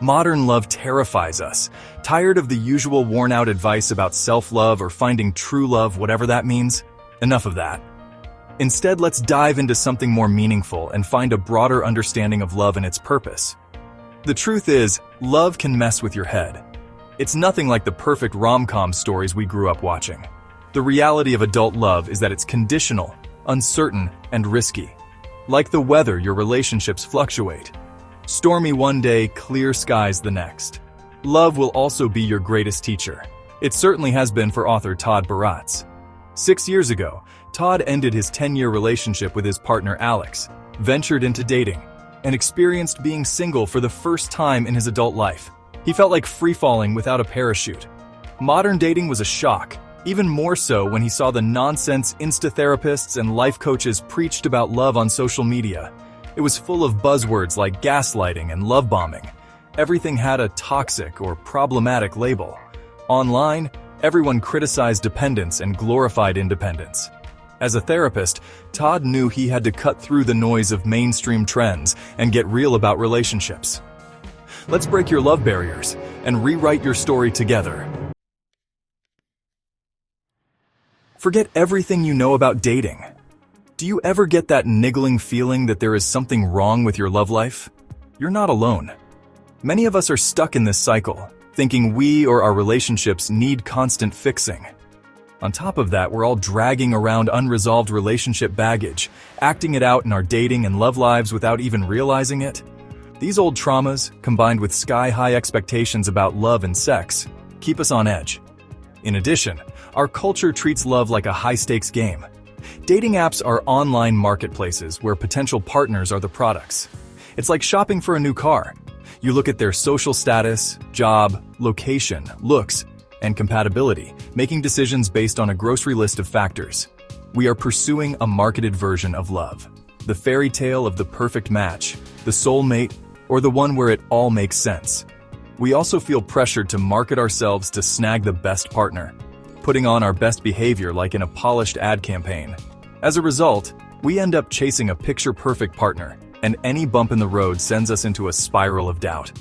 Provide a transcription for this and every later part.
Modern love terrifies us. Tired of the usual worn-out advice about self-love or finding true love, whatever that means? Enough of that. Instead, let's dive into something more meaningful and find a broader understanding of love and its purpose. The truth is, love can mess with your head. It's nothing like the perfect rom-com stories we grew up watching. The reality of adult love is that it's conditional, uncertain, and risky. Like the weather, your relationships fluctuate. Stormy one day, clear skies the next. Love will also be your greatest teacher. It certainly has been for author Todd Baratz. 6 years ago, Todd ended his 10-year relationship with his partner Alex, ventured into dating, and experienced being single for the first time in his adult life. He felt like free-falling without a parachute. Modern dating was a shock, even more so when he saw the nonsense Insta-therapists and life coaches preached about love on social media. It was full of buzzwords like gaslighting and love bombing. Everything had a toxic or problematic label. Online, everyone criticized dependence and glorified independence. As a therapist, Todd knew he had to cut through the noise of mainstream trends and get real about relationships. Let's break your love barriers and rewrite your story together. Forget everything you know about dating. Do you ever get that niggling feeling that there is something wrong with your love life? You're not alone. Many of us are stuck in this cycle, thinking we or our relationships need constant fixing. On top of that, we're all dragging around unresolved relationship baggage, acting it out in our dating and love lives without even realizing it. These old traumas, combined with sky-high expectations about love and sex, keep us on edge. In addition, our culture treats love like a high-stakes game. Dating apps are online marketplaces where potential partners are the products. It's like shopping for a new car. You look at their social status, job, location, looks, and compatibility, making decisions based on a grocery list of factors. We are pursuing a marketed version of love. The fairy tale of the perfect match, the soulmate, or the one where it all makes sense. We also feel pressured to market ourselves to snag the best partner, putting on our best behavior like in a polished ad campaign. As a result, we end up chasing a picture-perfect partner, and any bump in the road sends us into a spiral of doubt.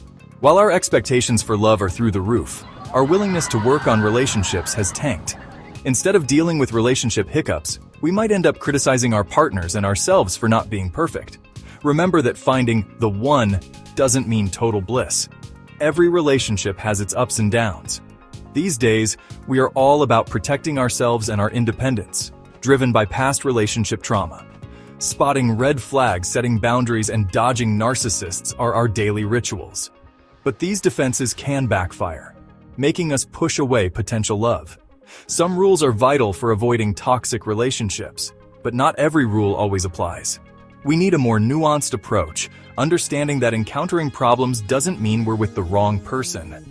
While our expectations for love are through the roof, our willingness to work on relationships has tanked. Instead of dealing with relationship hiccups, we might end up criticizing our partners and ourselves for not being perfect. Remember that finding the one doesn't mean total bliss. Every relationship has its ups and downs. These days, we are all about protecting ourselves and our independence, driven by past relationship trauma. Spotting red flags, setting boundaries, and dodging narcissists are our daily rituals. But these defenses can backfire, making us push away potential love. Some rules are vital for avoiding toxic relationships, but not every rule always applies. We need a more nuanced approach, understanding that encountering problems doesn't mean we're with the wrong person.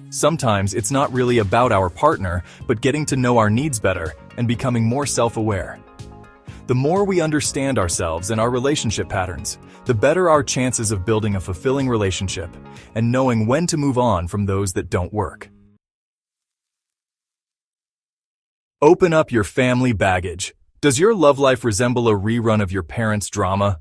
Sometimes it's not really about our partner, but getting to know our needs better and becoming more self-aware. The more we understand ourselves and our relationship patterns, the better our chances of building a fulfilling relationship and knowing when to move on from those that don't work. Open up your family baggage. Does your love life resemble a rerun of your parents' drama?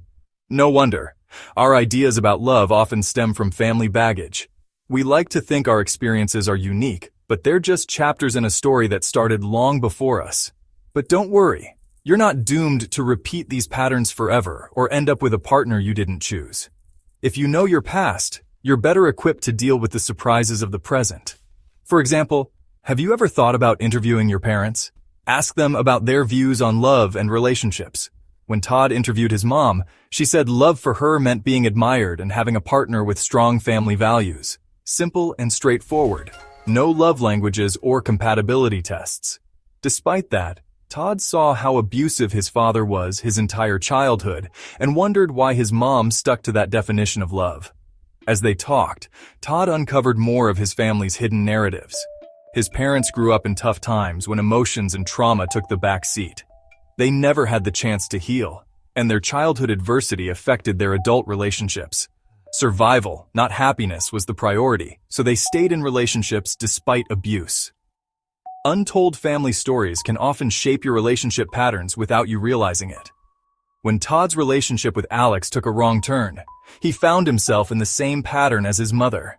No wonder. Our ideas about love often stem from family baggage. We like to think our experiences are unique, but they're just chapters in a story that started long before us. But don't worry, you're not doomed to repeat these patterns forever or end up with a partner you didn't choose. If you know your past, you're better equipped to deal with the surprises of the present. For example, have you ever thought about interviewing your parents? Ask them about their views on love and relationships. When Todd interviewed his mom, she said love for her meant being admired and having a partner with strong family values. Simple and straightforward. No love languages or compatibility tests. Despite that, Todd saw how abusive his father was his entire childhood and wondered why his mom stuck to that definition of love. As they talked, Todd uncovered more of his family's hidden narratives. His parents grew up in tough times when emotions and trauma took the back seat. They never had the chance to heal, and their childhood adversity affected their adult relationships. Survival, not happiness, was the priority, so they stayed in relationships despite abuse. Untold family stories can often shape your relationship patterns without you realizing it. When Todd's relationship with Alex took a wrong turn, he found himself in the same pattern as his mother.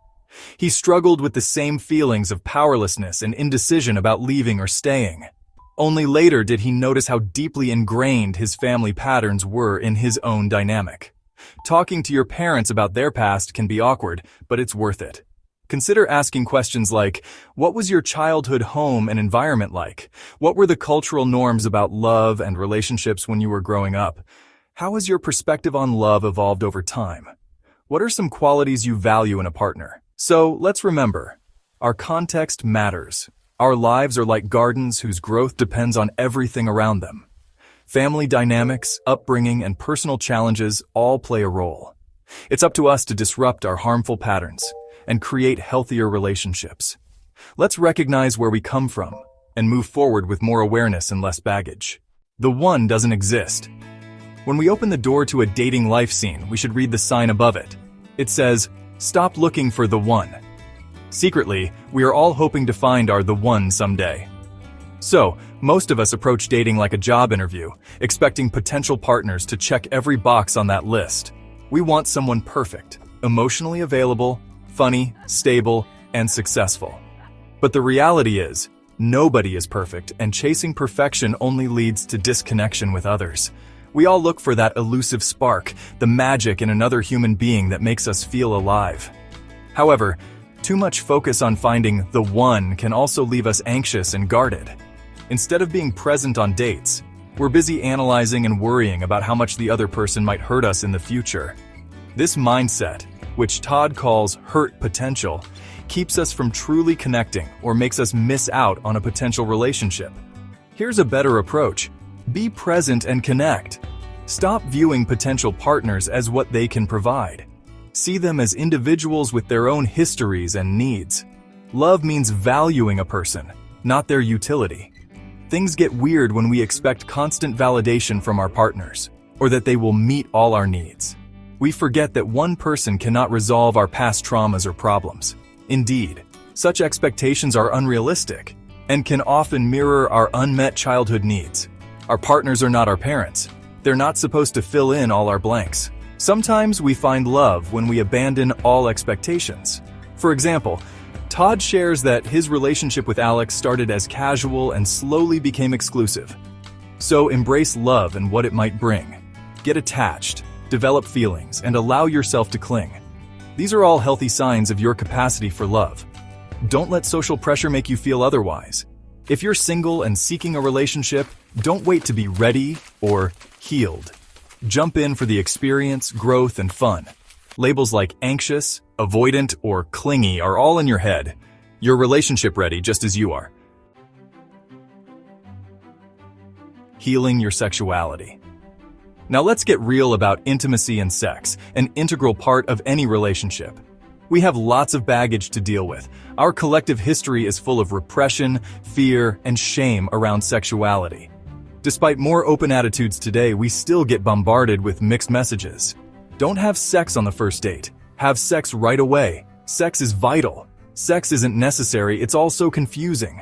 He struggled with the same feelings of powerlessness and indecision about leaving or staying. Only later did he notice how deeply ingrained his family patterns were in his own dynamic. Talking to your parents about their past can be awkward, but it's worth it. Consider asking questions like, what was your childhood home and environment like? What were the cultural norms about love and relationships when you were growing up? How has your perspective on love evolved over time? What are some qualities you value in a partner? So let's remember, our context matters. Our lives are like gardens whose growth depends on everything around them. Family dynamics, upbringing, and personal challenges all play a role. It's up to us to disrupt our harmful patterns and create healthier relationships. Let's recognize where we come from and move forward with more awareness and less baggage. The one doesn't exist. When we open the door to a dating life scene, we should read the sign above it. It says, "Stop looking for the one." Secretly, we are all hoping to find our the one someday. So, most of us approach dating like a job interview, expecting potential partners to check every box on that list. We want someone perfect, emotionally available, funny, stable, and successful. But the reality is, nobody is perfect, and chasing perfection only leads to disconnection with others. We all look for that elusive spark, the magic in another human being that makes us feel alive. However, too much focus on finding the one can also leave us anxious and guarded. Instead of being present on dates, we're busy analyzing and worrying about how much the other person might hurt us in the future. This mindset, which Todd calls hurt potential, keeps us from truly connecting or makes us miss out on a potential relationship. Here's a better approach. Be present and connect. Stop viewing potential partners as what they can provide. See them as individuals with their own histories and needs. Love means valuing a person, not their utility. Things get weird when we expect constant validation from our partners, or that they will meet all our needs. We forget that one person cannot resolve our past traumas or problems. Indeed, such expectations are unrealistic and can often mirror our unmet childhood needs. Our partners are not our parents. They're not supposed to fill in all our blanks. Sometimes we find love when we abandon all expectations. For example, Todd shares that his relationship with Alex started as casual and slowly became exclusive. So embrace love and what it might bring. Get attached, develop feelings, and allow yourself to cling. These are all healthy signs of your capacity for love. Don't let social pressure make you feel otherwise. If you're single and seeking a relationship, don't wait to be ready or healed. Jump in for the experience, growth, and fun. Labels like anxious, avoidant, or clingy are all in your head. You're relationship ready just as you are. Healing your sexuality. Now let's get real about intimacy and sex, an integral part of any relationship. We have lots of baggage to deal with. Our collective history is full of repression, fear, and shame around sexuality. Despite more open attitudes today, we still get bombarded with mixed messages. Don't have sex on the first date. Have sex right away. Sex is vital. Sex isn't necessary, it's also confusing.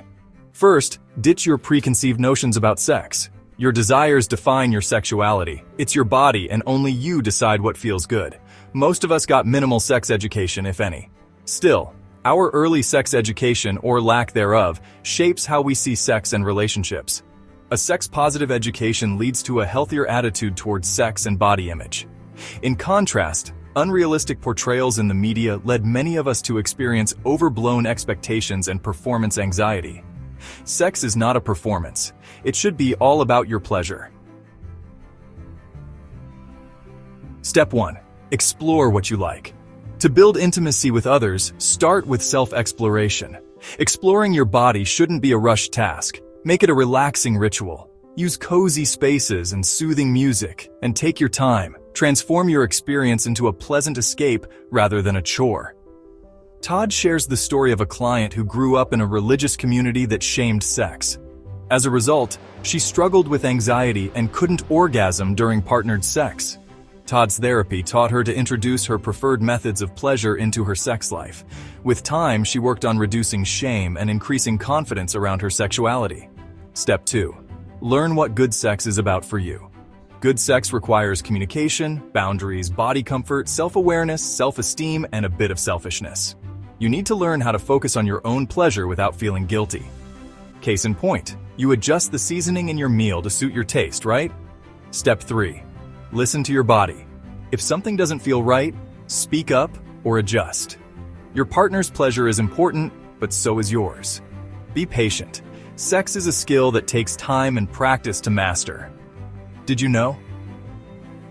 First, ditch your preconceived notions about sex. Your desires define your sexuality. It's your body, and only you decide what feels good. Most of us got minimal sex education, if any. Still, our early sex education, or lack thereof, shapes how we see sex and relationships. A sex-positive education leads to a healthier attitude towards sex and body image. In contrast, unrealistic portrayals in the media led many of us to experience overblown expectations and performance anxiety. Sex is not a performance. It should be all about your pleasure. Step 1. Explore what you like. To build intimacy with others, start with self-exploration. Exploring your body shouldn't be a rushed task. Make it a relaxing ritual. Use cozy spaces and soothing music, and take your time. Transform your experience into a pleasant escape rather than a chore. Todd shares the story of a client who grew up in a religious community that shamed sex. As a result, she struggled with anxiety and couldn't orgasm during partnered sex. Todd's therapy taught her to introduce her preferred methods of pleasure into her sex life. With time, she worked on reducing shame and increasing confidence around her sexuality. Step 2. Learn what good sex is about for you. Good sex requires communication, boundaries, body comfort, self-awareness, self-esteem, and a bit of selfishness. You need to learn how to focus on your own pleasure without feeling guilty. Case in point, you adjust the seasoning in your meal to suit your taste, right? Step 3. Listen to your body. If something doesn't feel right, speak up or adjust. Your partner's pleasure is important, but so is yours. Be patient. Sex is a skill that takes time and practice to master. Did you know?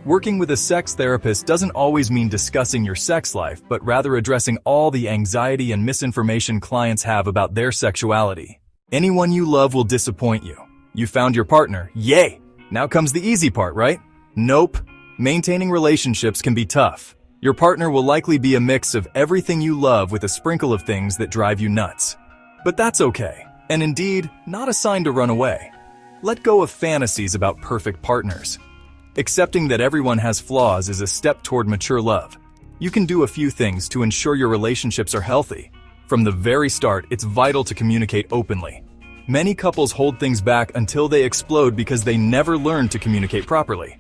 Working with a sex therapist doesn't always mean discussing your sex life, but rather addressing all the anxiety and misinformation clients have about their sexuality. Anyone you love will disappoint you. You found your partner, yay! Now comes the easy part, right? Nope. Maintaining relationships can be tough. Your partner will likely be a mix of everything you love with a sprinkle of things that drive you nuts. But that's okay, and indeed, not a sign to run away. Let go of fantasies about perfect partners. Accepting that everyone has flaws is a step toward mature love. You can do a few things to ensure your relationships are healthy. From the very start, it's vital to communicate openly. Many couples hold things back until they explode because they never learned to communicate properly.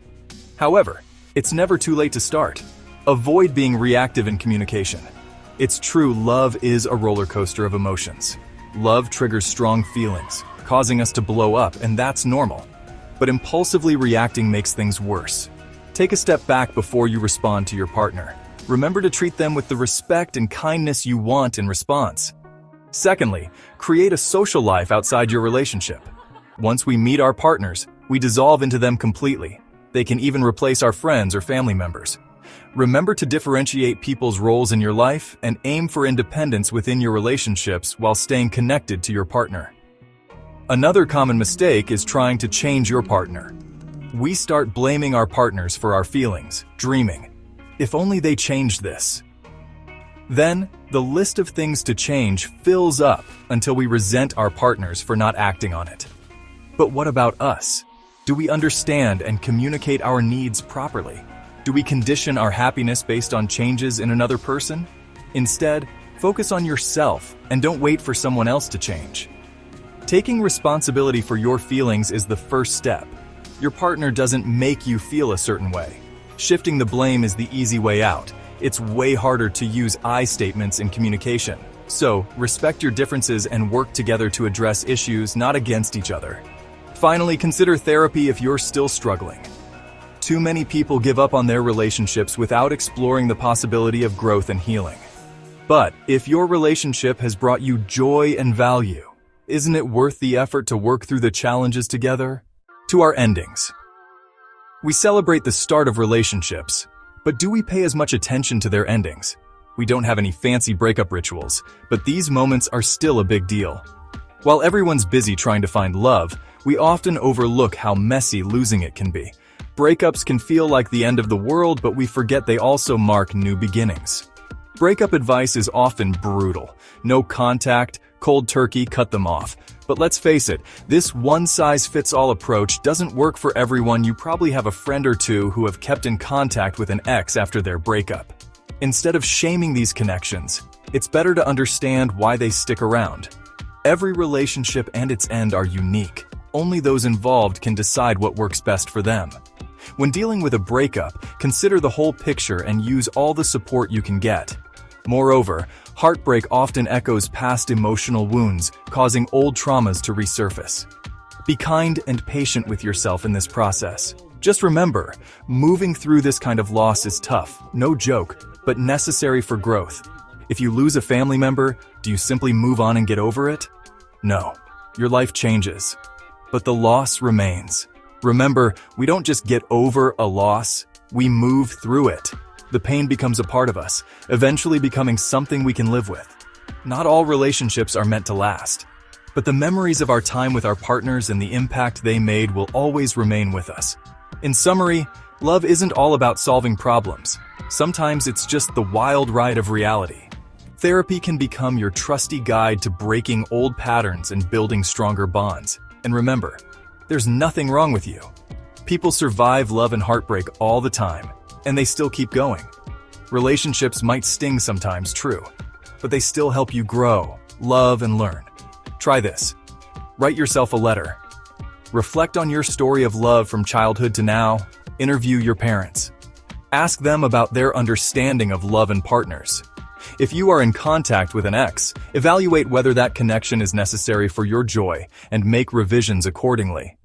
However, it's never too late to start. Avoid being reactive in communication. It's true, love is a roller coaster of emotions. Love triggers strong feelings, causing us to blow up, and that's normal. But impulsively reacting makes things worse. Take a step back before you respond to your partner. Remember to treat them with the respect and kindness you want in response. Secondly, create a social life outside your relationship. Once we meet our partners, we dissolve into them completely. They can even replace our friends or family members. Remember to differentiate people's roles in your life and aim for independence within your relationships while staying connected to your partner. Another common mistake is trying to change your partner. We start blaming our partners for our feelings, dreaming, if only they changed this. Then, the list of things to change fills up until we resent our partners for not acting on it. But what about us? Do we understand and communicate our needs properly? Do we condition our happiness based on changes in another person? Instead, focus on yourself and don't wait for someone else to change. Taking responsibility for your feelings is the first step. Your partner doesn't make you feel a certain way. Shifting the blame is the easy way out. It's way harder to use I statements in communication. So, respect your differences and work together to address issues, not against each other. Finally, consider therapy if you're still struggling. Too many people give up on their relationships without exploring the possibility of growth and healing. But if your relationship has brought you joy and value, isn't it worth the effort to work through the challenges together? To our endings. We celebrate the start of relationships, but do we pay as much attention to their endings? We don't have any fancy breakup rituals, but these moments are still a big deal. While everyone's busy trying to find love, we often overlook how messy losing it can be. Breakups can feel like the end of the world, but we forget they also mark new beginnings. Breakup advice is often brutal. No contact, cold turkey, cut them off. But let's face it, this one-size-fits-all approach doesn't work for everyone. You probably have a friend or two who have kept in contact with an ex after their breakup. Instead of shaming these connections, it's better to understand why they stick around. Every relationship and its end are unique. Only those involved can decide what works best for them. When dealing with a breakup, consider the whole picture and use all the support you can get. Moreover, heartbreak often echoes past emotional wounds, causing old traumas to resurface. Be kind and patient with yourself in this process. Just remember, moving through this kind of loss is tough, no joke, but necessary for growth. If you lose a family member, do you simply move on and get over it? No, your life changes, but the loss remains. Remember, we don't just get over a loss, we move through it. The pain becomes a part of us, eventually becoming something we can live with. Not all relationships are meant to last, but the memories of our time with our partners and the impact they made will always remain with us. In summary, love isn't all about solving problems. Sometimes it's just the wild ride of reality. Therapy can become your trusty guide to breaking old patterns and building stronger bonds. And remember, there's nothing wrong with you. People survive love and heartbreak all the time, and they still keep going. Relationships might sting sometimes, true, but they still help you grow, love, and learn. Try this. Write yourself a letter. Reflect on your story of love from childhood to now. Interview your parents. Ask them about their understanding of love and partners. If you are in contact with an ex, evaluate whether that connection is necessary for your joy and make revisions accordingly.